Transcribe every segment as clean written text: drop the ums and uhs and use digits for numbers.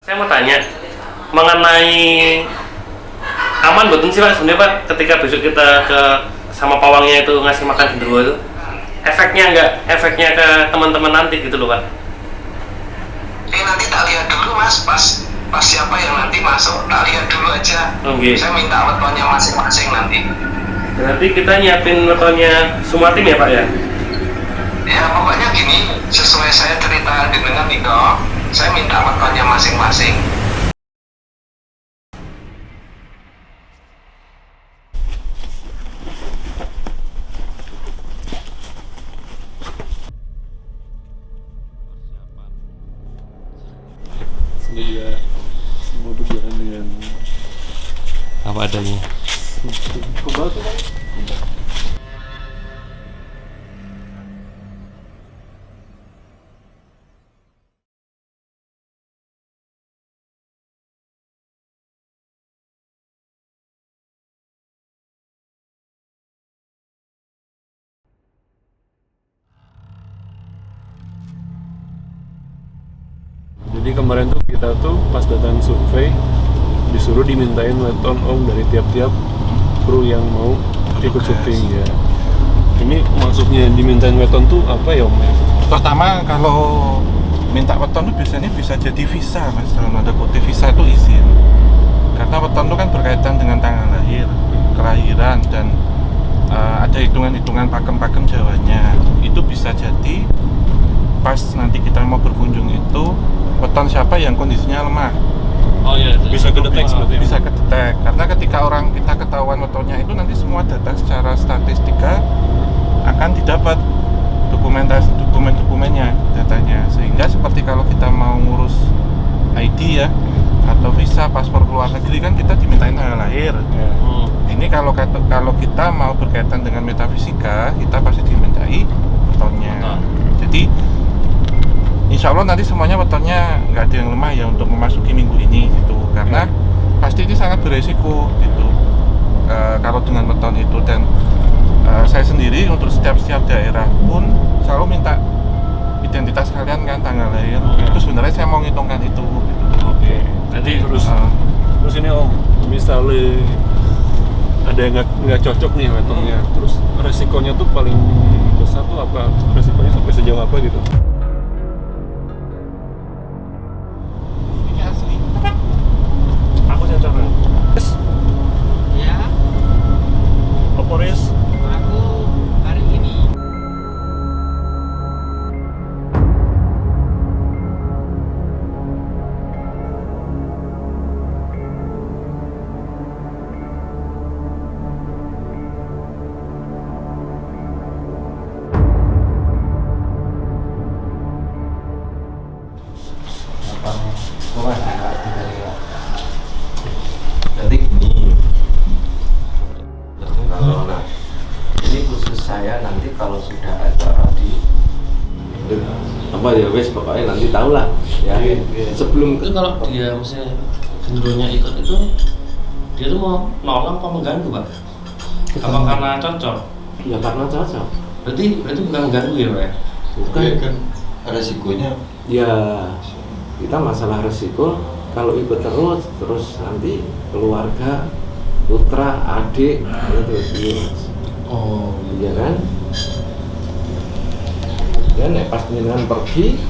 Saya mau tanya mengenai aman betul sih Pak sebenarnya Pak ketika besok kita ke sama pawangnya itu ngasih makan genderuwo itu efeknya ke teman-teman nanti gitu loh Pak. Nanti tak lihat dulu Mas, pas siapa yang nanti masuk tak lihat dulu aja. Okay. Saya minta wetonnya masing-masing nanti. Berarti kita nyiapin wetonnya semua tim ya Pak ya? Ya pokoknya gini, sesuai saya cerita dengan Niko, saya minta wetonnya masing-masing. Semoga semua berjalan dengan Apa adanya. kebal tuh Bang? Jadi kemarin tuh kita tuh pas datang survei disuruh dimintain weton om dari tiap-tiap kru yang mau ikut syuting ya. Ini maksudnya dimintain weton tuh apa ya om? Pertama kalau minta weton tuh biasanya bisa jadi visa Mas, dalam tanda kutip visa itu izin. Karena weton itu kan berkaitan dengan tanggal lahir, kelahiran dan ada hitungan-hitungan pakem-pakem Jawanya. Itu bisa jadi pas nanti kita mau berkunjung itu weton siapa yang kondisinya lemah. Oh iya, bisa kedetek seperti itu. Bisa kedetek karena ketika orang kita ketahuan wetonnya itu nanti semua data secara statistika akan didapat dokumennya datanya, sehingga seperti kalau kita mau ngurus ID ya atau visa paspor keluar negeri kan kita dimintain tanggal lahir. Ini kalau kita mau berkaitan dengan metafisika kita pasti dimintai wetonnya. Jadi insya Allah nanti semuanya wetonnya nggak ada yang lemah ya untuk memasuki minggu ini gitu, karena pasti ini sangat beresiko gitu kalau dengan weton itu. Dan saya sendiri untuk setiap daerah pun selalu minta identitas kalian kan, tanggal lahir. Itu sebenarnya saya mau ngitungkan itu gitu. Oke. Jadi terus ini om, misalnya ada yang nggak cocok nih wetonnya, terus resikonya tuh paling besar tuh apa? Resikonya sampai sejauh apa gitu? Aku sensor. Ya, Oporis. aku hari ini. Jadi gini, kalau ini khusus saya nanti kalau sudah acara di apa ya wes pokoknya nanti tahu lah ya. Sebelum Itu kalau dia misalnya genderuwonya ikut itu dia tuh mau nolong apa mengganggu Pak? Apa karena cocok? ya karena cocok. Berarti bukan mengganggu ya Pak ya? Bukan. Ya kan resikonya Ya kita masalah resiko kalau ikut terus nanti keluarga, putra, adik itu Oh, iya kan? Ya nek pas jenengan pergi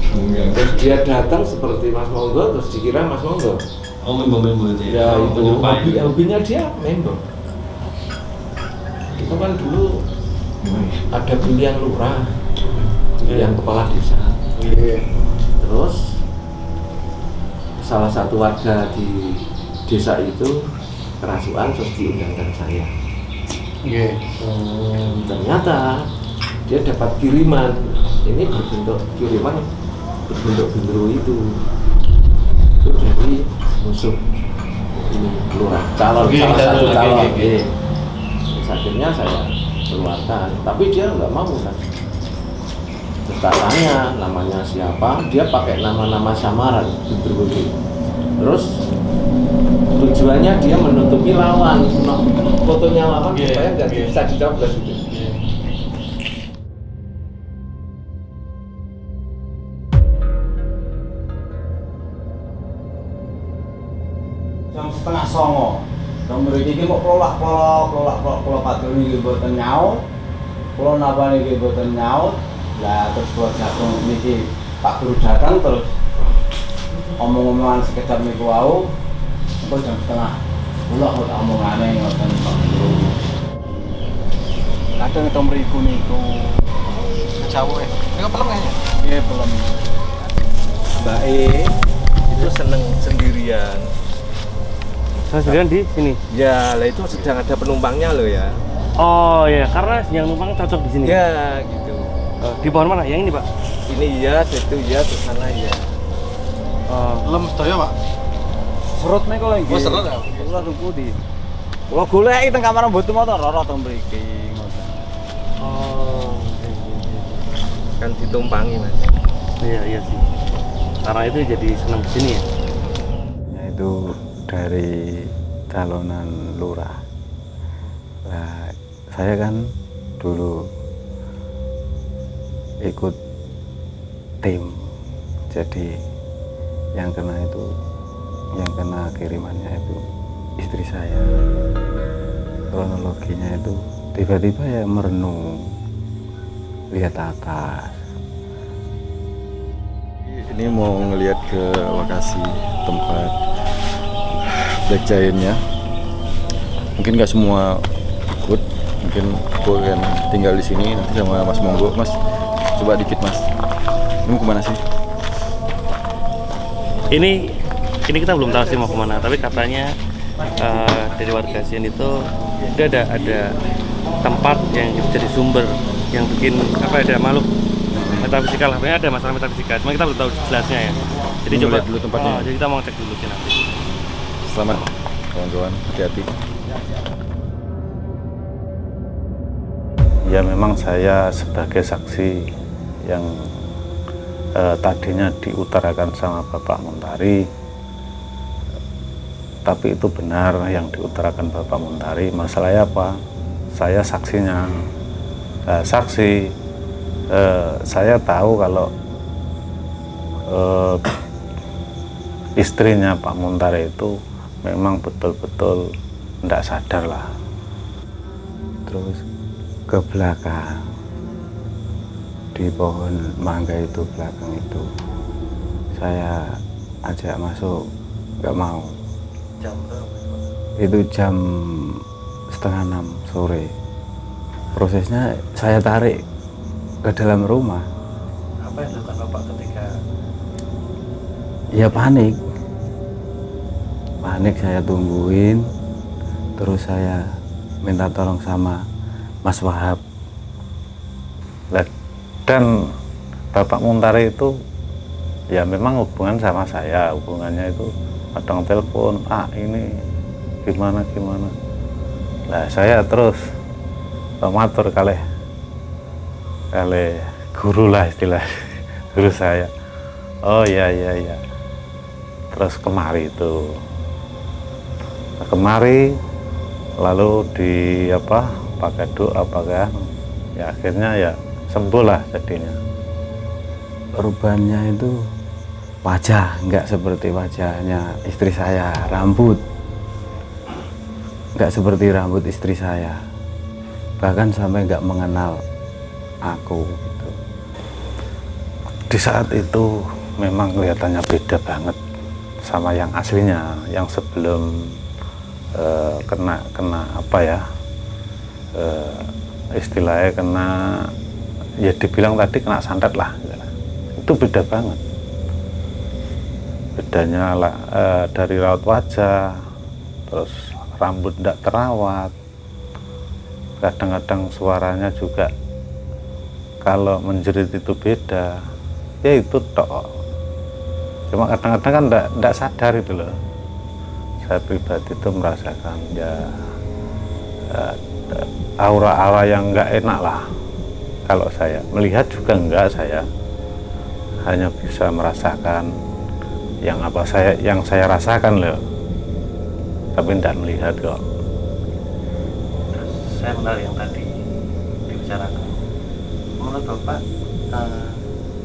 terus dia datang seperti Mas Monggo terus dikira Mas Monggo. oh membo itu Ya Oh, itu penyerupai. hobinya dia member. Itu kan dulu ada pilihan lurah, pilihan kepala desa. Terus salah satu warga di desa itu kerasukan terus diundangkan saya. Ternyata dia dapat kiriman. Ini berbentuk genderuwo itu dari musuh ini lurah salah satu calon. Terus akhirnya saya keluarkan, tapi dia nggak mau kan. Terus tak tanya namanya siapa, dia pakai nama-nama samaran genderuwo itu. Terus tujuannya dia menutupi lawan, fotonya lawan supaya nggak bisa dicoblos gitu. 8:30. Dong mriki iki kok pelolak patur niki mboten nyaut. Kula napa niki mboten nyaut. Lah terus kula jagung niki Pak Guru datang terus omong-omongan sekedar niku wau. Engko jam 9:30 kok omongane ngoten Pak Guru. Kadang to mriku niku Jawa niku pelem ya? Nggih pelem. Mbak itu seneng sendirian. Sendirian di sini. Ya, lah itu sedang ada penumpangnya loh ya. Oh ya, karena yang numpang cocok di sini. Ya, gitu. Di pohon mana? Yang ini, Pak? Ini ya, situ ya, ke sana ya. Lem sedaya, Pak. Serut niku lho nggih. Oh, serut ya? Kula tuku di. Kula goleki teng kamar mboten motor ora teng mriki ngoten. Oh. Kan ditumpangi, Mas. Iya sih. Karena itu jadi senang di sini ya. Itu dari calonan lurah. Nah, saya kan dulu ikut tim, jadi yang kena kirimannya itu istri saya. Kronologinya itu tiba-tiba ya merenung, lihat atas. Ini mau ngelihat ke lokasi tempat Black Giant-nya. Mungkin nggak semua ikut, mungkin aku akan tinggal di sini nanti sama Mas Monggo. Mas, coba dikit Mas. Ini mau kemana sih? Ini kita belum tahu sih mau kemana, tapi katanya dari warga sini itu dia ada tempat yang jadi sumber yang bikin ada makhluk metafisikal, ada masalah metafisikal, cuma kita belum tahu jelasnya ya. Jadi Mau coba lihat dulu tempatnya. jadi kita mau cek dulu sih nanti. Selamat kawan-kawan, hati-hati. Ya memang saya sebagai saksi yang tadinya diutarakan sama Bapak Muntari, tapi itu benar yang diutarakan Bapak Muntari. Masalahnya apa? Saya saksinya. Saksi, saya tahu kalau istrinya Pak Muntari itu memang betul-betul tidak sadar lah. Terus ke belakang, di pohon mangga itu belakang itu, saya ajak masuk, nggak mau. Jam berapa? Itu jam 5:30 sore. Prosesnya saya tarik ke dalam rumah. Apa yang dilakukan Bapak ketika Ya panik saya tungguin, terus saya minta tolong sama Mas Wahab. Dan Bapak Muntari itu ya memang hubungan sama saya, hubungannya itu kadang telepon, ini gimana. Lah saya terus matur kalih guru lah istilah guru saya. Oh iya. Terus kemari lalu pakai doa kan, ya akhirnya ya sembuh lah jadinya. Perubahannya itu wajah nggak seperti wajahnya istri saya, rambut nggak seperti rambut istri saya, bahkan sampai nggak mengenal aku gitu. Di saat itu memang kelihatannya beda banget sama yang aslinya, yang sebelum kena istilahnya kena, ya dibilang tadi kena santet lah, itu beda banget. Bedanya dari raut wajah, terus rambut tidak terawat, kadang-kadang suaranya juga kalau menjerit itu beda, ya itu tok. Cuma kadang-kadang kan tidak sadar itu loh. Saya pribadi itu merasakan aura-aura yang nggak enak lah. Kalau saya melihat juga enggak, saya hanya bisa merasakan yang saya rasakan loh, tapi tidak melihat kok. Terus saya menarik yang tadi dibicarakan. Menurut Bapak,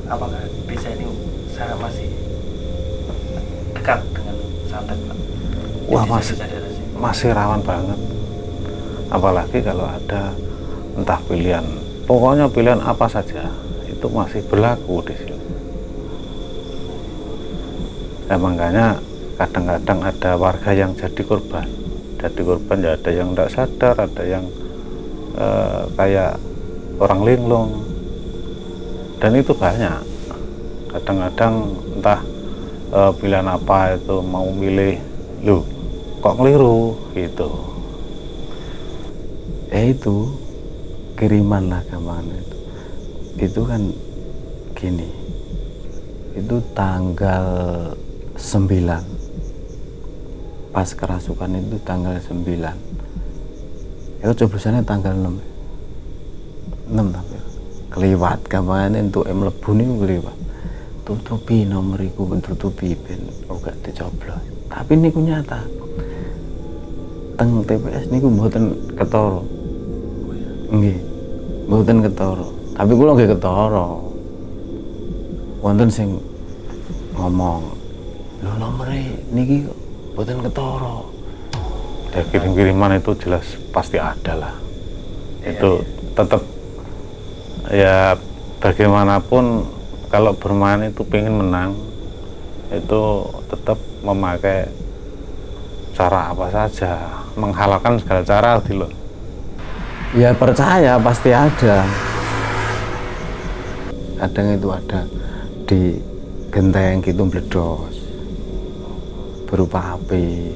apakah desa ini saya masih dekat dengan santet, Pak? wah masih rawan banget. Apalagi kalau ada entah pilihan, pokoknya pilihan apa saja itu masih berlaku di sini. Ya, makanya kadang-kadang ada warga yang jadi korban ya, ada yang tidak sadar, ada yang kayak orang linglung, dan itu banyak. Kadang-kadang entah pilihan apa itu mau milih, loh kok keliru gitu. Itu kiriman lah gampangan itu kan gini, itu tanggal 9 pas kerasukan itu tanggal 9, itu coblosannya tanggal 6 tapi keliwat gampangan untuk mlebu niku keliwat, tutupi nomor iku tutupi ben ora dicoblos. Tapi niku nyata teng TPS niku mboten ketara. Nggih, mboten ketara. Tapi kula nggih ketara. Wonten sing ngomong, "Lho nomere niki kok mboten ketara." Ya kirim-kiriman itu jelas pasti ada lah. Itu tetap ya bagaimanapun kalau bermain itu pengen menang itu tetap memakai cara apa saja, menghalalkan segala cara gitu loh. Ya percaya pasti ada. Kadang itu ada di genteng gitu meledos berupa api.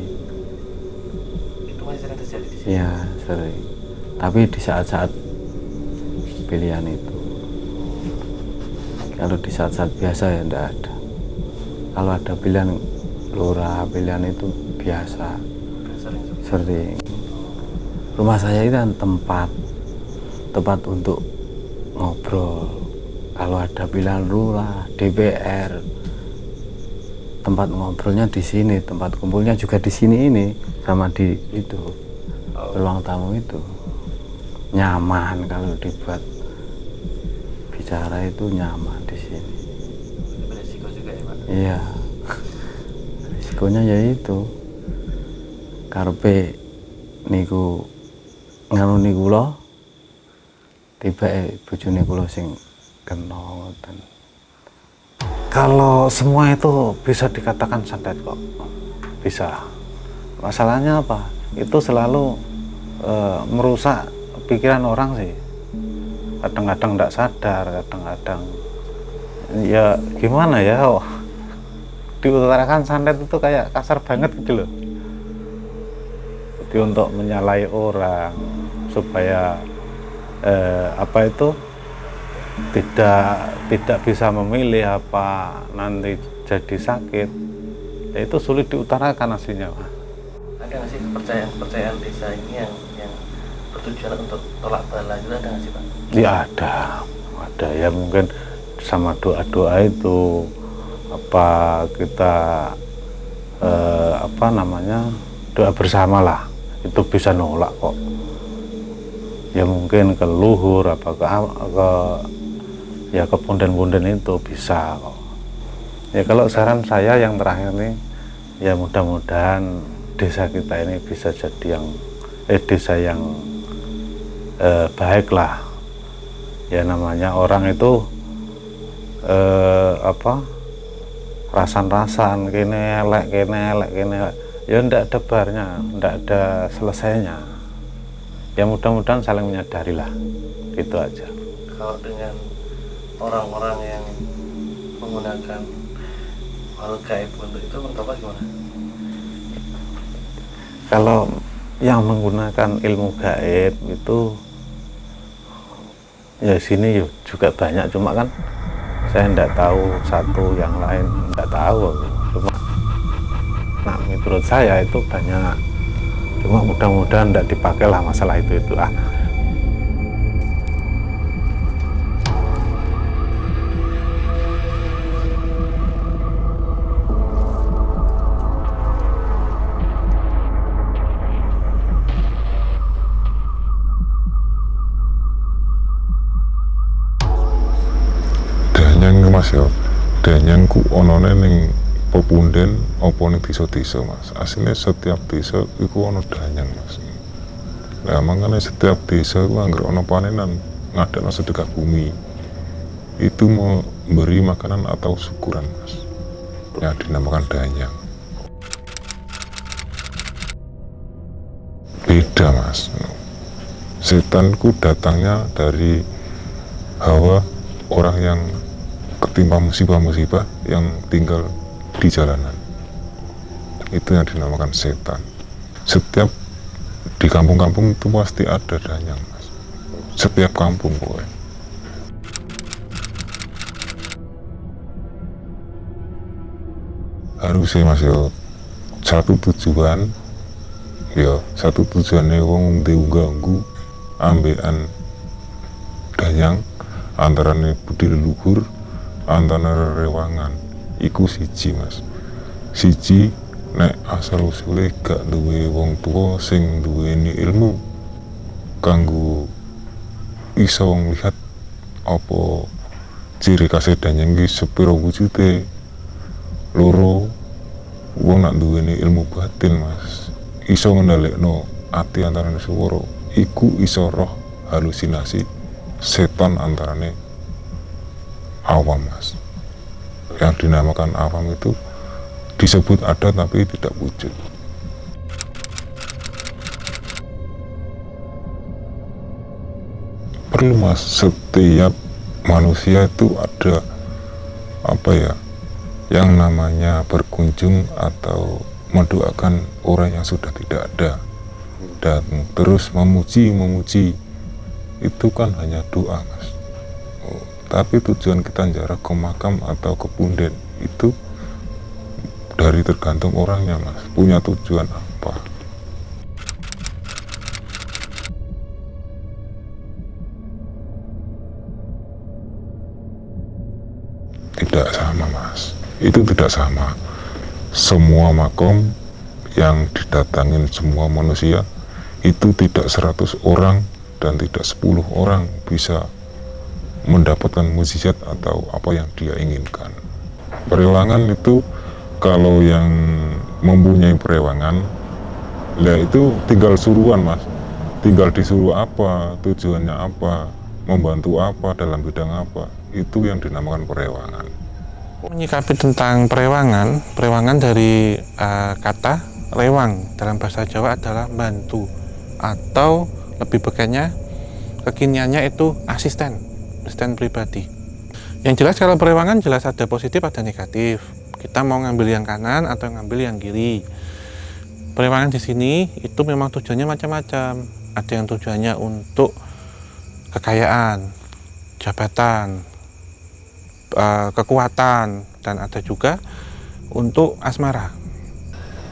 Itu masih sering terjadi di sini. Ya sering. Tapi di saat-saat pilihan itu, kalau di saat-saat biasa ya enggak ada. Kalau ada pilihan lurah, pilihan itu biasa. Sering. Rumah saya itu kan tempat untuk ngobrol. Kalau ada pilihan lurah, DPR, tempat ngobrolnya di sini, tempat kumpulnya juga di sini ini, sama di itu ruang tamu itu nyaman. Kalau dibuat bicara itu nyaman di sini. Beresiko juga ya Pak? Iya, risikonya ya itu karepe niku nganuni kula tibake bojone kula sing kena ngoten. Kalau semua itu bisa dikatakan santet kok, bisa. Masalahnya apa? Itu selalu merusak pikiran orang sih. Kadang-kadang tidak sadar, kadang-kadang ya gimana ya, diutarakan santet itu kayak kasar banget gitu loh. Jadi untuk menyalahi orang supaya apa itu tidak bisa memilih apa nanti jadi sakit, ya itu sulit diutarakan aslinya. Ada nggak sih kepercayaan desa ini yang bertujuan untuk tolak bala itu, ada nggak sih Pak? Ya ada ya, mungkin sama doa-doa itu apa kita apa namanya doa bersama lah, itu bisa nolak kok. Ya mungkin ke luhur apa ke ya ke punden-punden itu bisa kok. Ya kalau saran saya yang terakhir nih, ya mudah-mudahan desa kita ini bisa jadi yang desa yang baik lah. Ya namanya orang itu apa rasan-rasan kene elek ya ndak ada barnya, ndak ada selesainya. Ya mudah-mudahan saling menyadari lah, gitu aja. Kalau dengan orang-orang yang menggunakan makhluk gaib untuk itu, menurut Bapak gimana? Kalau yang menggunakan ilmu gaib itu ya sini juga banyak, cuma kan saya tidak tahu satu, yang lain tidak tahu. Cuma nah, menurut saya itu banyak, cuma mudah-mudahan tidak dipakai lah masalah itu ah. Danyang Mas ya, danyang ku onone ning pepunden apa ning desa-desa Mas. Asline setiap desa iku ana danyang Mas. Nah, makanya setiap desa itu anggar ana panenan ngadakno sedekah bumi. Itu memberi makanan atau syukuran Mas. Yang dinamakan danyang. Beda Mas. Setanku datangnya dari hawa orang yang ketimpa musibah-musibah yang tinggal di jalanan. Itu yang dinamakan setan. Setiap di kampung-kampung itu pasti ada danyang Mas. Setiap kampung pokoknya. Harusnya Mas yo satu tujuan wong diunggah-unggu ambekan danyang antarane budi leluhur antara rewangan iku siji Mas. Siji nek asal usule gak duwe wong tua sing duweni ilmu kanggo iso melihat apa ciri khas danyang iki sepiro wujude. Loro wong nak duweni ilmu batin Mas iso ngendhalekno ati antarane swara iku iso roh halusinasi setan antarane awam Mas. Yang dinamakan awam itu disebut ada tapi tidak wujud. Perlu Mas, setiap manusia itu ada yang namanya berkunjung atau mendoakan orang yang sudah tidak ada dan terus memuji itu kan hanya doa Mas. Tapi tujuan kita jarak ke makam atau ke punden itu dari tergantung orangnya Mas, punya tujuan apa. Tidak sama Mas, itu tidak sama. Semua makom yang didatangin semua manusia itu tidak 100 orang dan tidak 10 orang bisa mendapatkan mukjizat atau apa yang dia inginkan. Perewangan itu kalau yang mempunyai perewangan ya itu tinggal suruhan Mas, tinggal disuruh apa, tujuannya apa, membantu apa, dalam bidang apa, itu yang dinamakan perewangan. Menyikapi tentang perewangan dari kata rewang dalam bahasa Jawa adalah bantu atau lebih bekatnya kekiniannya itu asisten pribadi. Yang jelas kalau perewangan jelas ada positif ada negatif. Kita mau ngambil yang kanan atau ngambil yang kiri. Perewangan di sini itu memang tujuannya macam-macam. Ada yang tujuannya untuk kekayaan, jabatan, kekuatan, dan ada juga untuk asmara.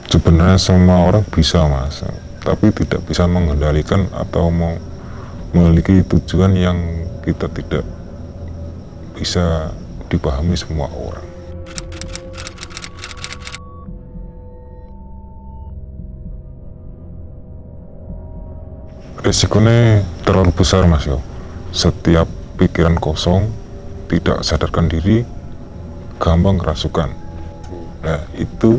Sebenarnya semua orang bisa Mas, tapi tidak bisa mengendalikan atau memiliki tujuan yang kita tidak bisa dipahami semua orang. Resikonya terlalu besar Mas yo. Setiap pikiran kosong, tidak sadarkan diri, gampang kerasukan. Nah itu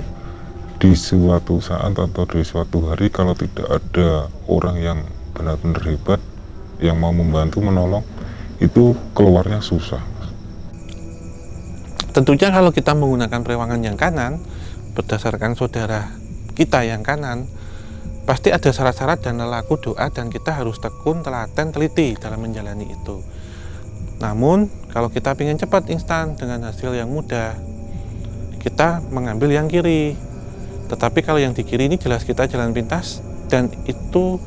di suatu saat atau di suatu hari kalau tidak ada orang yang benar-benar hebat yang mau membantu menolong, itu keluarnya susah. Tentunya kalau kita menggunakan perewangan yang kanan berdasarkan saudara kita yang kanan, pasti ada syarat-syarat dan laku doa dan kita harus tekun, telaten, teliti dalam menjalani itu. Namun kalau kita ingin cepat instan dengan hasil yang mudah, kita mengambil yang kiri. Tetapi kalau yang di kiri ini jelas kita jalan pintas dan itu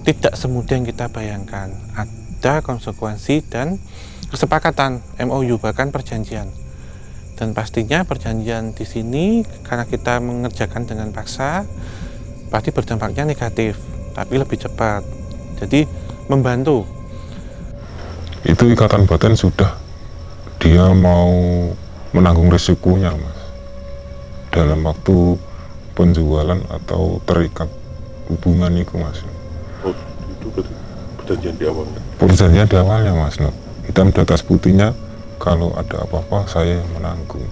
tidak semudah yang kita bayangkan. Ada konsekuensi dan kesepakatan MOU bahkan perjanjian. Dan pastinya perjanjian di sini karena kita mengerjakan dengan paksa pasti berdampaknya negatif, tapi lebih cepat. Jadi membantu. Itu ikatan batin sudah dia mau menanggung risikonya Mas dalam waktu penjualan atau terikat hubungan itu Mas. Oh, itu berarti perjanjian di awalnya? Perjanjian di awalnya Mas, hitam di atas putihnya kalau ada apa-apa saya yang menanggung.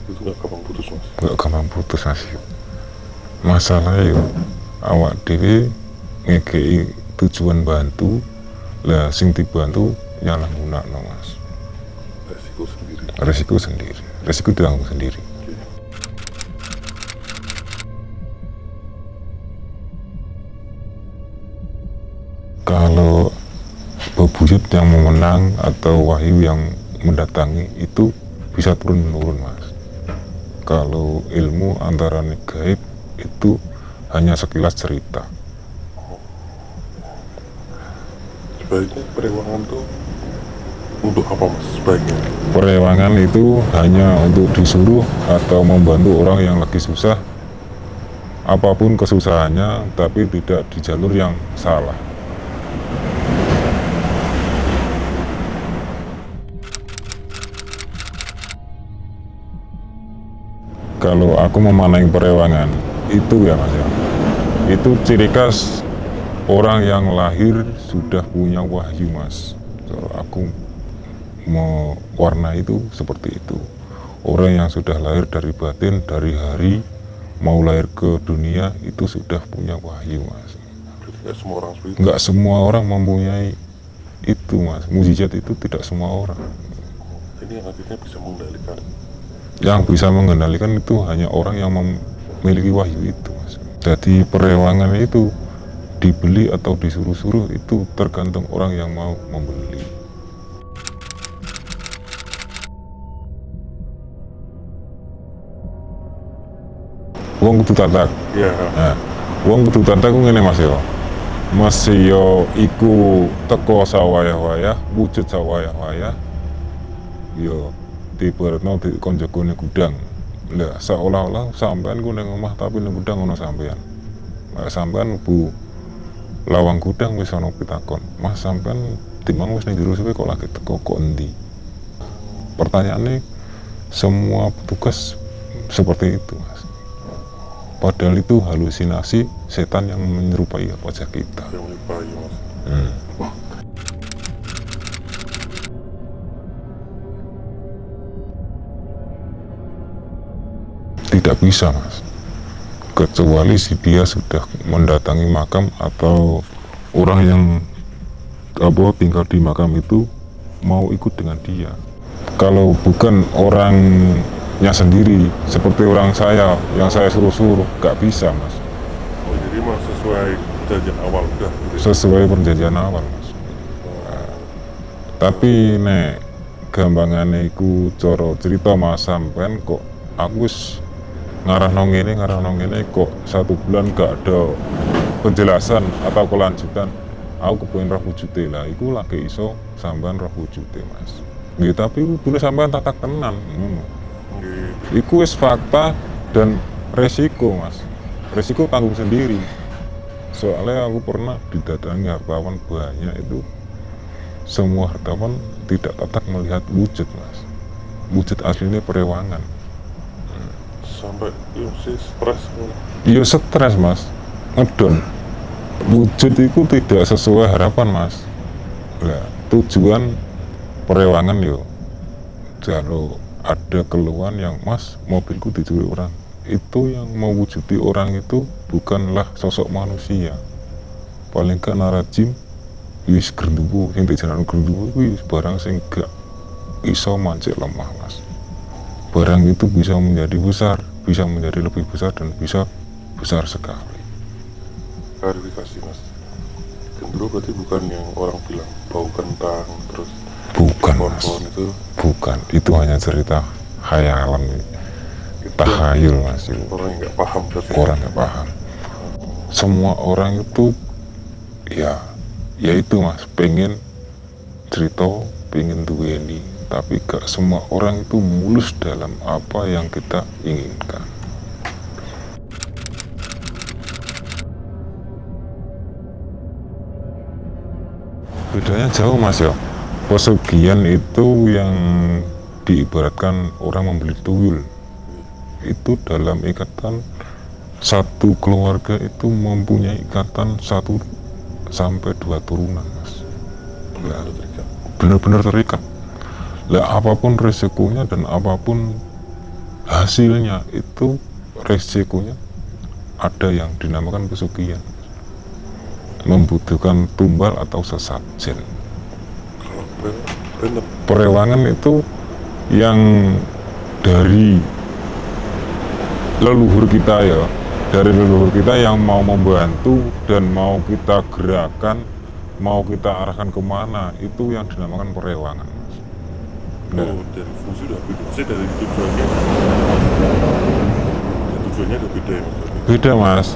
Itu nggak gampang putus mas? Nggak gampang putus mas. Masalahnya yuk awak dewe ngekei tujuan bantu lah sing dibantu nyalah gunakno mas. Resiko sendiri resiko ditanggung sendiri. Kalau bebuyut yang memenang atau wahyu yang mendatangi itu bisa turun-menurun mas. Kalau ilmu antara gaib itu hanya sekilas cerita. Sebaiknya perewangan itu untuk apa mas sebaiknya? Perewangan itu hanya untuk disuruh atau membantu orang yang lagi susah, apapun kesusahannya, tapi tidak di jalur yang salah. Kalau aku memanai perewangan itu ya mas ya, itu ciri khas orang yang lahir sudah punya wahyu mas. Kalau aku mewarna itu seperti itu, orang yang sudah lahir dari batin, dari hari mau lahir ke dunia itu sudah punya wahyu mas. Nggak semua orang seperti itu? Nggak semua orang mempunyai itu mas, mukjizat itu tidak semua orang. Ini yang akhirnya bisa mengendalikan? Yang bisa mengendalikan itu hanya orang yang memiliki wahyu itu mas. Jadi perewangan itu dibeli atau disuruh-suruh itu tergantung orang yang mau membeli. Wong kudu tatak. Iya. Nah, wong kudu tatak ku ngene mas yo. Mas yo iku teko sawayah-wayah, wujud sawayah-wayah. Yo diberetno di konjogone gudang. Lah seolah-olah sampean ku ning omah tapi ning gudang ono sampean. Lah sampean bu lawang gudang wis ono pitakon. Mas sampean timbang wis ning jero suwe kok lagi teko kok endi? Pertanyaannya semua petugas seperti itu mas. Padahal itu halusinasi setan yang menyerupai wajah kita. Yang menyerupai mas. Tidak bisa mas, kecuali si dia sudah mendatangi makam atau orang yang tinggal di makam itu mau ikut dengan dia. Kalau bukan orangnya sendiri seperti orang saya yang saya suruh-suruh, nggak bisa mas. Oh jadi mas sesuai perjanjian awal udah gitu. Sesuai perjanjian awal mas. Nah, tapi nek gampangannya iku coro cerita mas sampean kok aku wis ngarah ngene kok 1 bulan gak ada penjelasan atau kelanjutan. Aku kepengen roh wujudnya lah, iku lagi iso sampean roh wujudnya mas. Nggih, tapi kudu sampean tatak tenan ngono. Nggih. Iku wis fakta dan resiko mas. Resiko tanggung sendiri. Soalnya aku pernah didatangi hartawan banyak itu. Semua hartawan tidak tatak melihat wujud mas. Wujud aslinya perewangan. Sampai sih stres. Iya stres mas, ngedon. Wujud itu tidak sesuai harapan mas. Nah, tujuan perewangan yo, kalau ada keluhan yang mas mobilku dicuri orang, itu yang mewujudi orang itu bukanlah sosok manusia. Paling gak narajim, wis gerduwo, yang dijalan gerduwo, wis barang sing gak iso mancik lemah mas. Barang itu bisa menjadi besar, bisa menjadi lebih besar dan bisa besar sekali. Klarifikasi mas, gendruwo berarti bukan yang orang bilang bau kentang terus bukan mas, itu bukan, itu hanya cerita khayalan, tahayul mas. Orang yang nggak paham berarti. Orang nggak paham. Semua orang itu ya itu mas, pengen cerita, pengen duweni, tapi gak semua orang itu mulus dalam apa yang kita inginkan. Bedanya jauh mas ya. Pesugihan itu yang diibaratkan orang membeli tuyul. Itu dalam ikatan satu keluarga itu mempunyai ikatan 1 sampai 2 turunan mas. Benar-benar terikat. Lah apapun resikonya dan apapun hasilnya itu resikonya ada yang dinamakan pesugihan, membutuhkan tumbal atau sesajen. Perewangan itu yang dari leluhur kita ya, dari leluhur kita yang mau membantu dan mau kita gerakan, mau kita arahkan kemana, itu yang dinamakan perewangan. Oh, dari fungsi udah beda. Saya dari tujuannya udah beda ya Mas? Beda Mas,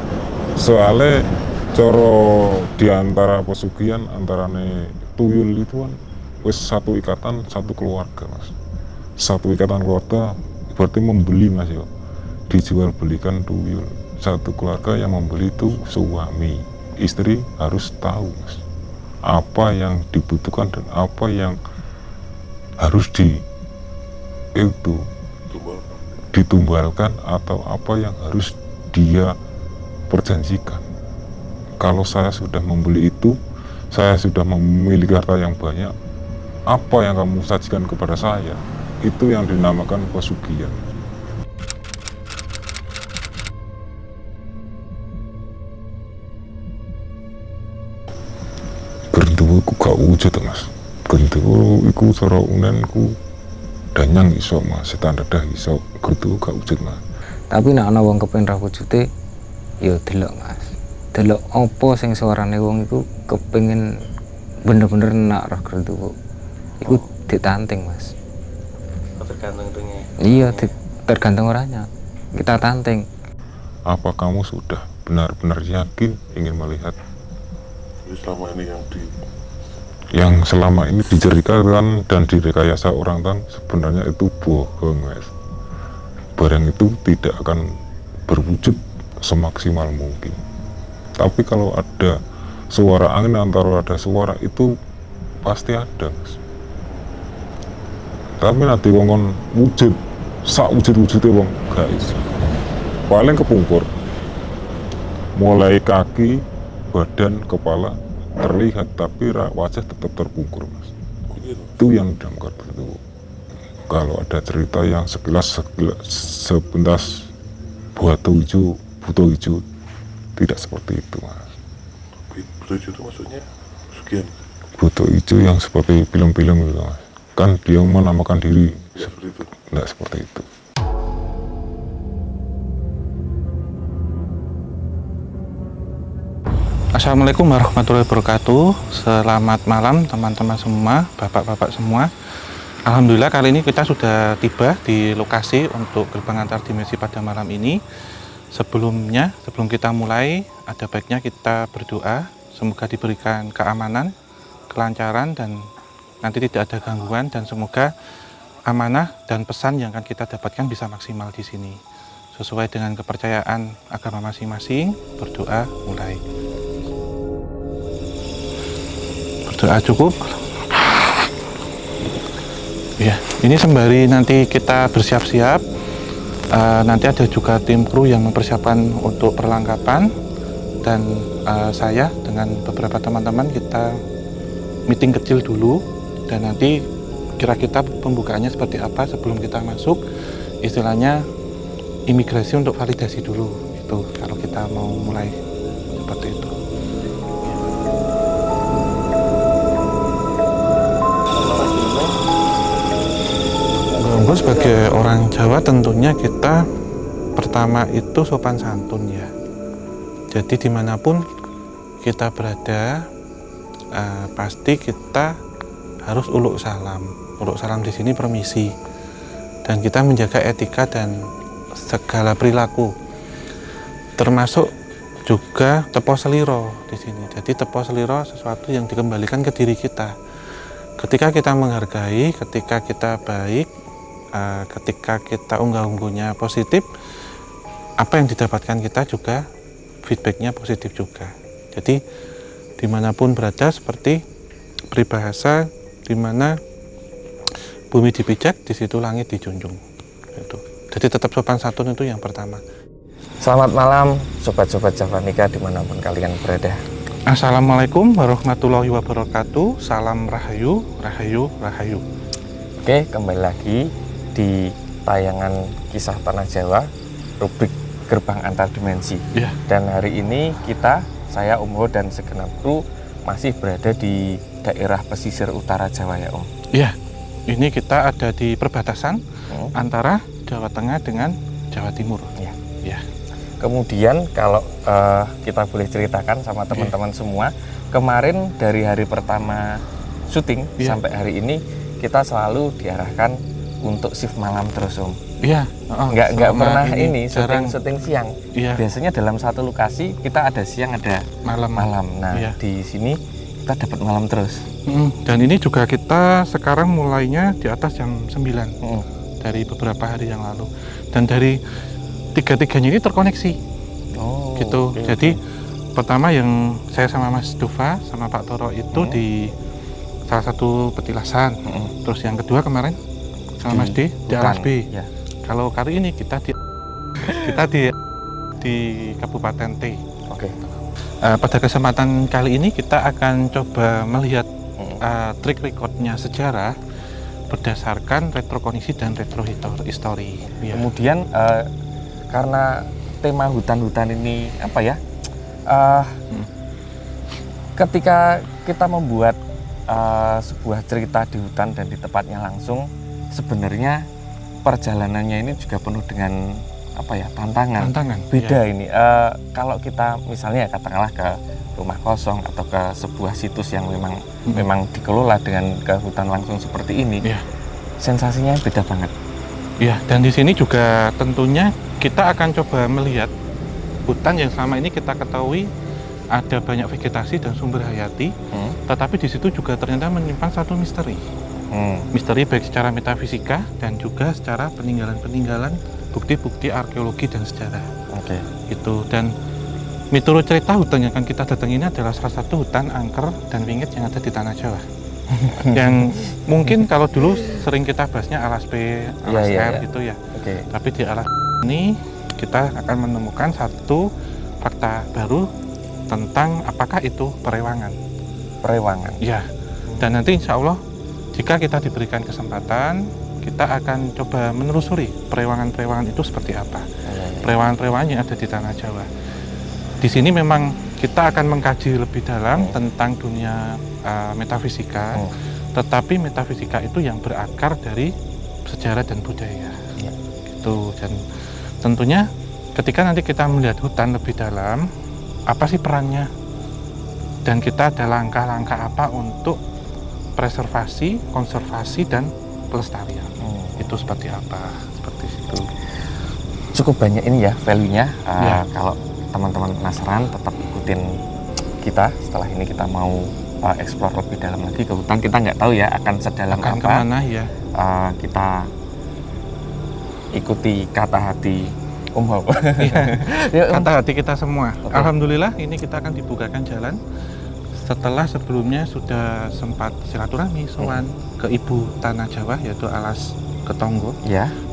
soalnya coro diantara pesugihan antarane tuyul itu kan wis satu ikatan satu keluarga Mas. Satu ikatan keluarga berarti membeli Mas ya, dijual belikan tuyul. Satu keluarga yang membeli itu suami, istri harus tahu Mas apa yang dibutuhkan dan apa yang harus ditumbalkan atau apa yang harus dia perjanjikan. Kalau saya sudah membeli itu, saya sudah memiliki harta yang banyak, apa yang kamu sajikan kepada saya, itu yang dinamakan pesugihan. Gendewo iku gak wujud Mas. Gendewo iku cara unenku danyang iso Mas, setan dadah iso, gendewo gak wujud Mas. Tapi nek ana wong kepengin ra wujude ya delok Mas. Delok apa sing suarane wong iku kepengin bener-bener nak roh gendewo. Iku ditanting Mas. Tergantung itunya. Iya, tergantung orangnya. Kita tanting. Apa kamu sudah benar-benar yakin ingin melihat Selama ini yang selama ini diceritakan dan direkayasa orang tan sebenarnya itu bohong Mas. Barang itu tidak akan berwujud semaksimal mungkin. Tapi kalau ada suara angin, antara ada suara itu pasti ada Mas. Tapi nanti wongon wujud sak wujud-wujudnya wong guys, paling kepungkur mulai kaki, badan, kepala terlihat tapi wajah tetap terpungkur Mas. Itu yang dalam kartu itu. Kalau ada cerita yang sekilas sepintas buto hijau tidak seperti itu Mas. buto hijau itu maksudnya pesugihan? Buto hijau yang seperti film-film gitu Mas. Kan dia menamakan diri Seperti itu? Tidak seperti itu. Assalamualaikum warahmatullahi wabarakatuh. Selamat malam teman-teman semua, bapak-bapak semua. Alhamdulillah kali ini kita sudah tiba di lokasi untuk gerbang antar dimensi pada malam ini. Sebelum kita mulai, ada baiknya kita berdoa. Semoga diberikan keamanan, kelancaran, dan nanti tidak ada gangguan, dan semoga amanah dan pesan yang akan kita dapatkan bisa maksimal di sini. Sesuai dengan kepercayaan agama masing-masing, berdoa mulai. Berdoa cukup. Ya, ini sembari nanti kita bersiap-siap, nanti ada juga tim kru yang mempersiapkan untuk perlengkapan, dan saya dengan beberapa teman-teman kita meeting kecil dulu, dan nanti kira-kira pembukaannya seperti apa sebelum kita masuk, istilahnya imigrasi untuk validasi dulu itu kalau kita mau mulai seperti itu. Sebagai orang Jawa tentunya kita pertama itu sopan santun ya. Jadi dimanapun kita berada, pasti kita harus uluk salam. Uluk salam di sini permisi, dan kita menjaga etika dan segala perilaku, termasuk juga tepo seliro di sini. Jadi tepo seliro sesuatu yang dikembalikan ke diri kita. Ketika kita menghargai, ketika kita baik, ketika kita unggah-ungguhnya positif, apa yang didapatkan kita juga feedbacknya positif juga. Jadi dimanapun berada, seperti peribahasa dimana bumi dipijak, di situ langit dijunjung. Itu. Jadi tetap sopan santun itu yang pertama. Selamat malam sobat-sobat Javanika dimanapun kalian berada. Assalamualaikum warahmatullahi wabarakatuh. Salam rahayu, rahayu, rahayu. Oke, kembali lagi di tayangan Kisah Tanah Jawa, rubrik Gerbang Antar Dimensi. Iya. Dan hari ini saya Om Ho dan segenap kru masih berada di daerah pesisir utara Jawa ya Om. Iya, ini kita ada di perbatasan antara Jawa Tengah dengan Jawa Timur. Iya. Ya. Kemudian kalau kita boleh ceritakan sama teman-teman semua, kemarin dari hari pertama syuting sampai hari ini kita selalu diarahkan untuk shift malam terus Om. Iya. Nggak pernah ini jarang syuting siang. Iya. Biasanya dalam satu lokasi kita ada siang ada malam. Nah di sini kita dapat malam terus. Dan ini juga kita sekarang mulainya di atas jam 9 dari beberapa hari yang lalu. Dan dari tiga-tiganya ini terkoneksi. Gitu. Jadi pertama yang saya sama Mas Dova sama Pak Toro itu di salah satu petilasan. Terus yang kedua kemarin sama Mas D di Alas B. Ya. Kalau kali ini kita di Kabupaten T. Oke. Pada kesempatan kali ini kita akan coba melihat track recordnya sejarah berdasarkan retrokondisi dan retrohistory. Ya. Kemudian karena tema hutan-hutan ini apa ya? Ketika kita membuat sebuah cerita di hutan dan di tempatnya langsung, sebenarnya perjalanannya ini juga penuh dengan apa ya, tantangan. Beda ini. Kalau kita misalnya katakanlah ke rumah kosong atau ke sebuah situs yang memang dikelola dengan ke hutan langsung seperti ini, sensasinya beda banget. Ya, dan di sini juga tentunya kita akan coba melihat hutan yang selama ini kita ketahui ada banyak vegetasi dan sumber hayati, tetapi di situ juga ternyata menyimpan satu misteri. Misteri baik secara metafisika dan juga secara peninggalan-peninggalan, bukti-bukti arkeologi dan sejarah. Itu. Dan miturut cerita hutan yang akan kita datangi ini adalah salah satu hutan angker dan wingit yang ada di Tanah Jawa. Yang mungkin kalau dulu sering kita bahasnya Alas B, Alas R gitu ya. Tapi di Alas ini kita akan menemukan satu fakta baru tentang apakah itu perewangan. Ya. Dan nanti insya Allah jika kita diberikan kesempatan, kita akan coba menelusuri perewangan-perewangan itu seperti apa. Perewangan-perewangan yang ada di Tanah Jawa. Di sini memang kita akan mengkaji lebih dalam tentang dunia metafisika, tetapi metafisika itu yang berakar dari sejarah dan budaya. Gitu. Dan tentunya ketika nanti kita melihat hutan lebih dalam, apa sih perannya? Dan kita ada langkah-langkah apa untuk preservasi, konservasi, dan pelestarian. Itu seperti apa? Seperti itu. Cukup banyak ini ya value-nya. Kalau teman-teman penasaran, tetap ikutin kita. Setelah ini kita mau explore lebih dalam lagi ke hutan. Kita nggak tahu ya akan sedalam apa. Kemana ya? Kita ikuti kata hati Om Ho. Kata hati kita semua. Alhamdulillah ini kita akan dibukakan jalan. Setelah sebelumnya sudah sempat silaturahmi sowan ke Ibu Tanah Jawa yaitu Alas Ketonggo,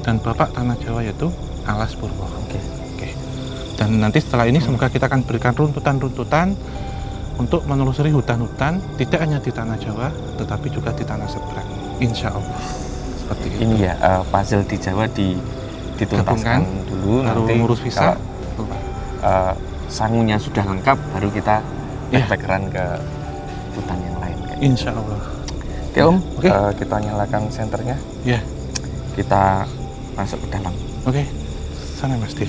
dan Bapak Tanah Jawa yaitu Alas Purwo. Dan nanti setelah ini semoga kita akan berikan runtutan-runtutan untuk menelusuri hutan-hutan tidak hanya di Tanah Jawa tetapi juga di tanah seberang. Insya Allah. Seperti itu. Ini ya puzzle di Jawa dituntaskan dulu, baru nanti ngurus visa. Sangunya sudah lengkap baru kita backpackeran ke hutan yang lain. Insya Allah. Oke Om, kita nyalakan senternya. Kita masuk ke dalam. Sana Mas D.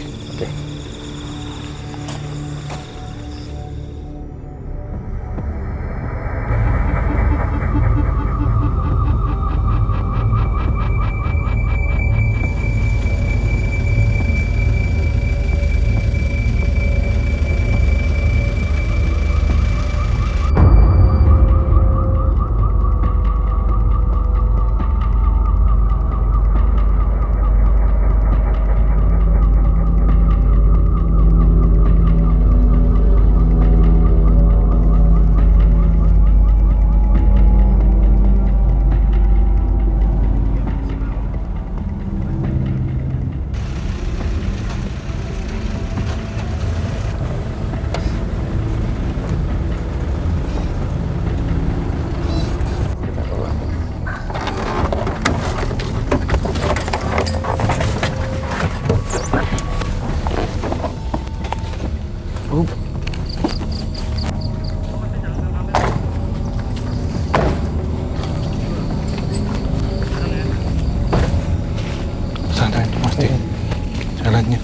medannya.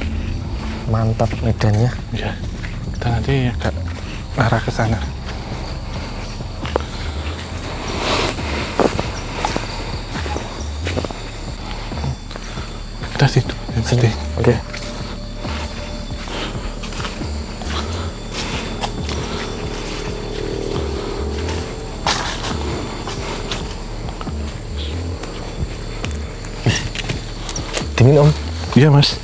Mantap medannya. Ya, kita nanti agak arah ke sana. Kita situ. Sini. Oke. Dingin Om? Iya Mas.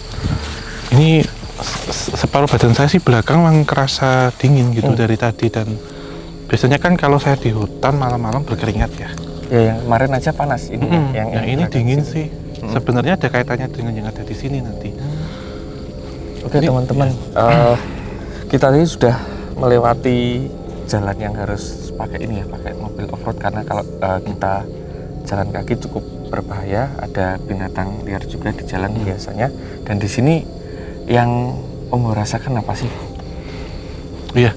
Ini separuh badan saya sih belakang memang kerasa dingin gitu dari tadi, dan biasanya kan kalau saya di hutan malam-malam berkeringat ya. Ya yang kemarin aja panas ini. Yang ini dingin sih. Sebenarnya ada kaitannya dengan yang ada di sini nanti. Oke teman-teman, kita tadi sudah melewati jalan yang harus pakai ini ya, pakai mobil off-road, karena kalau kita jalan kaki cukup berbahaya, ada binatang liar juga di jalan biasanya. Dan di sini yang Om rasakan apa sih? Iya,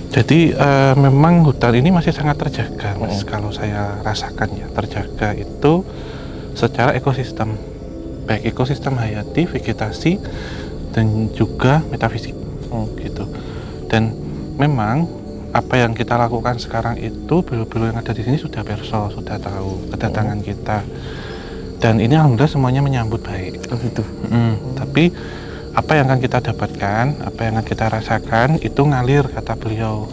jadi memang hutan ini masih sangat terjaga Mas. Kalau saya rasakan ya, terjaga itu secara ekosistem, baik ekosistem hayati, vegetasi, dan juga metafisik gitu. Dan memang apa yang kita lakukan sekarang itu, beliau-beliau yang ada di sini sudah perso, sudah tahu kedatangan kita, dan ini alhamdulillah semuanya menyambut baik. Oh gitu. Tapi apa yang akan kita dapatkan, apa yang akan kita rasakan itu ngalir, kata beliau.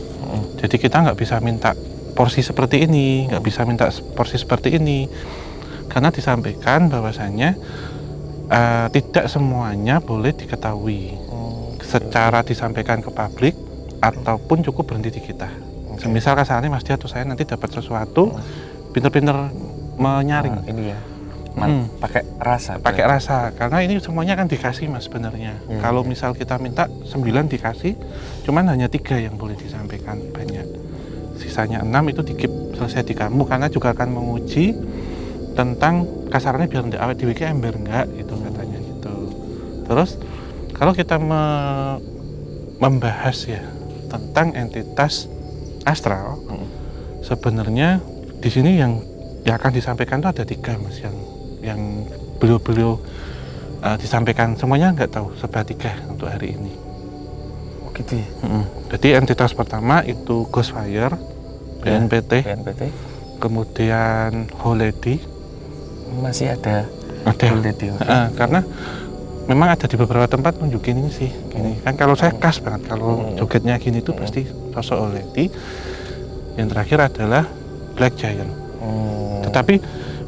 Jadi kita nggak bisa minta porsi seperti ini, nggak bisa minta porsi seperti ini, karena disampaikan bahwasanya tidak semuanya boleh diketahui secara disampaikan ke publik, ataupun cukup berhenti di kita. Semisal kasarnya Mas Dia atau saya nanti dapat sesuatu, pinter-pinter menyaring. Ini ya, pakai rasa. Pakai rasa, karena ini semuanya kan dikasih Mas sebenarnya. Kalau misal kita minta 9 dikasih, cuman hanya 3 yang boleh disampaikan banyak. Sisanya 6 itu dikip selesai di kamu, karena juga akan menguji tentang kasarnya biar tidak awet di wiki ember enggak gitu katanya gitu. Terus kalau kita membahas ya tentang entitas astral, sebenarnya di sini yang akan disampaikan itu ada 3 Mas, yang beliau-beliau disampaikan semuanya nggak tahu sebab 3 untuk hari ini. Oh gitu ya. Jadi entitas pertama itu Ghostfire, BNPT, kemudian Holedi. Masih ada. Holedi. Karena memang ada di beberapa tempat nunjukin ini sih, gini kan kalau saya khas banget kalau jogetnya gini tuh pasti sosok Holedi. Yang terakhir adalah Black Giant. Tetapi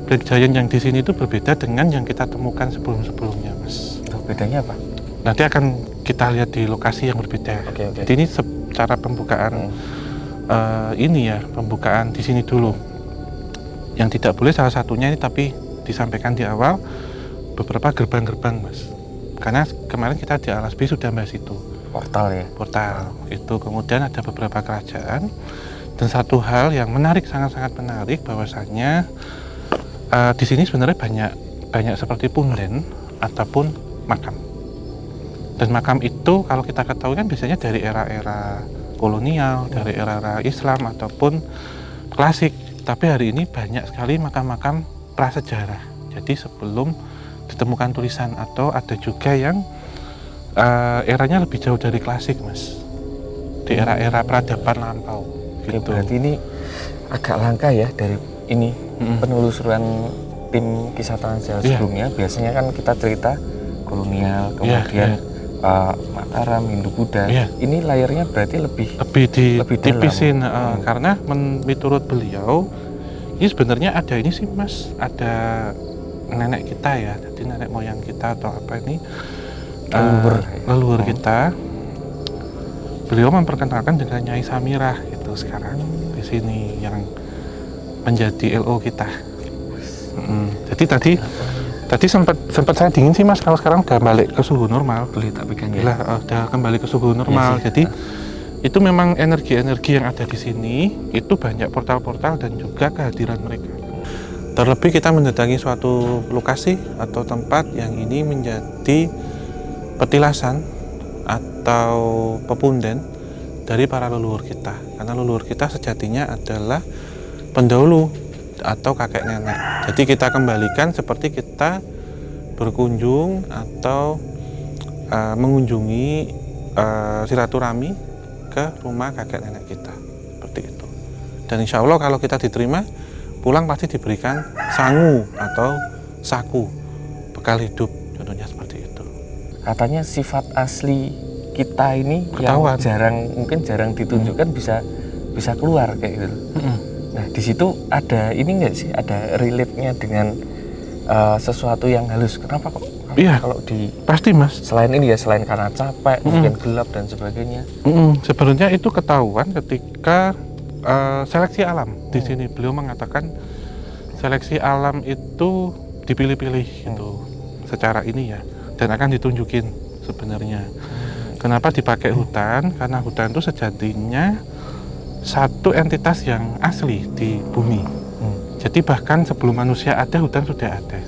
Black Giant yang di sini itu berbeda dengan yang kita temukan sebelum-sebelumnya, Mas. Bedanya apa? Nanti akan kita lihat di lokasi yang berbeda. Jadi ini secara pembukaan ini ya, pembukaan di sini dulu. Yang tidak boleh salah satunya ini, tapi disampaikan di awal beberapa gerbang-gerbang, Mas. Karena kemarin kita di Alas B sudah bahas itu. Portal ya? Portal. Itu kemudian ada beberapa kerajaan. Dan satu hal yang menarik, sangat-sangat menarik, bahwasannya di sini sebenarnya banyak seperti punden ataupun makam. Dan makam itu kalau kita ketahui kan biasanya dari era-era kolonial, dari era-era Islam ataupun klasik. Tapi hari ini banyak sekali makam-makam prasejarah. Jadi sebelum ditemukan tulisan, atau ada juga yang eranya lebih jauh dari klasik, Mas. Di era-era peradaban lampau. Gitu. Berarti ini agak langka ya dari ini penelusuran tim kisah tanah Jawa sebelumnya. Biasanya kan kita cerita kolonial, kemudian Mataram, Hindu-Buddha. Ini layarnya berarti lebih ditipisin, karena menurut beliau ini sebenarnya ada ini sih, Mas, ada nenek kita ya, jadi nenek moyang kita atau apa ini, leluhur kita. Beliau memperkenalkan dengan Nyai Samirah itu sekarang di sini yang menjadi LO kita. Jadi tadi sempat saya dingin sih, Mas, kalau sekarang udah balik ke suhu normal. Boleh tak pegang ya? Udah kembali ke suhu normal. Jadi itu memang energi-energi yang ada di sini itu banyak portal-portal dan juga kehadiran mereka. Terlebih kita mendatangi suatu lokasi atau tempat yang ini menjadi petilasan atau pepunden dari para leluhur kita. Karena leluhur kita sejatinya adalah pendahulu atau kakek nenek. Jadi kita kembalikan seperti kita berkunjung atau mengunjungi silaturahmi ke rumah kakek nenek kita, seperti itu. Dan insya Allah kalau kita diterima, pulang pasti diberikan sangu atau saku, bekal hidup, contohnya seperti itu. Katanya sifat asli kita ini Ketahuan. yang mungkin jarang ditunjukkan bisa keluar kayak gitu. Nah di situ ada ini nggak sih, ada relate-nya dengan sesuatu yang halus. Kenapa kok? Iya, kalau pasti Mas. Selain ini ya, selain karena capek, mungkin gelap dan sebagainya. Sebenarnya itu ketahuan ketika seleksi alam. Di sini beliau mengatakan seleksi alam itu dipilih-pilih gitu, secara ini ya, dan akan ditunjukin sebenarnya. Kenapa dipakai hutan? Karena hutan itu sejatinya satu entitas yang asli di bumi. Jadi bahkan sebelum manusia ada, hutan sudah ada.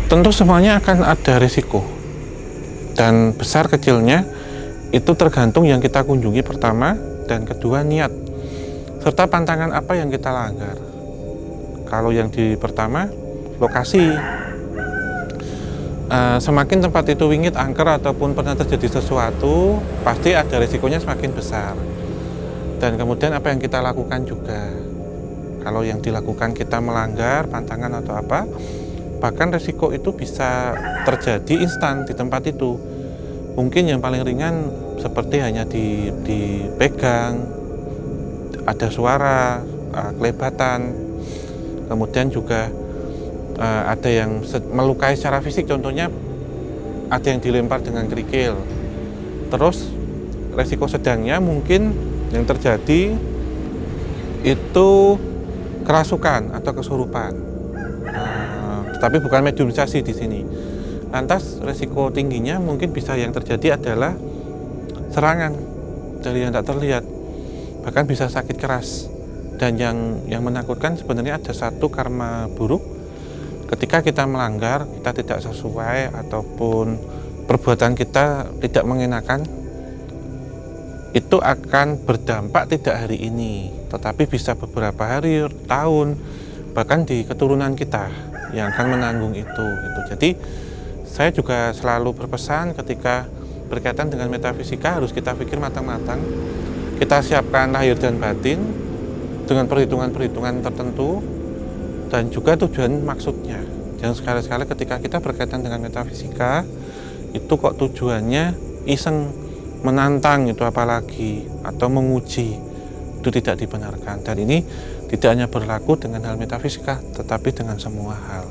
Tentu semuanya akan ada risiko, dan besar kecilnya itu tergantung yang kita kunjungi pertama, dan kedua niat serta pantangan apa yang kita langgar. Kalau yang di pertama, lokasi, semakin tempat itu wingit, angker, ataupun pernah terjadi sesuatu, pasti ada risikonya semakin besar. Dan kemudian apa yang kita lakukan juga, kalau yang dilakukan kita melanggar pantangan atau apa, bahkan risiko itu bisa terjadi instan di tempat itu. Mungkin yang paling ringan seperti hanya dipegang, ada suara, kelebatan, kemudian juga ada yang melukai secara fisik, contohnya ada yang dilempar dengan kerikil. Terus risiko sedangnya mungkin yang terjadi itu kerasukan atau kesurupan. Tapi bukan mediumisasi di sini. Lantas risiko tingginya mungkin bisa yang terjadi adalah serangan dari yang tak terlihat, bahkan bisa sakit keras. Dan yang menakutkan sebenarnya ada satu karma buruk ketika kita melanggar, kita tidak sesuai ataupun perbuatan kita tidak mengenakan, itu akan berdampak tidak hari ini, tetapi bisa beberapa hari, tahun, bahkan di keturunan kita yang akan menanggung itu gitu. Jadi saya juga selalu berpesan ketika berkaitan dengan metafisika harus kita pikir matang-matang, kita siapkan lahir dan batin dengan perhitungan-perhitungan tertentu dan juga tujuan maksudnya. Jangan sekali-sekali ketika kita berkaitan dengan metafisika itu kok tujuannya iseng menantang itu apalagi atau menguji, itu tidak dibenarkan. Dan ini tidak hanya berlaku dengan hal metafisika, tetapi dengan semua hal.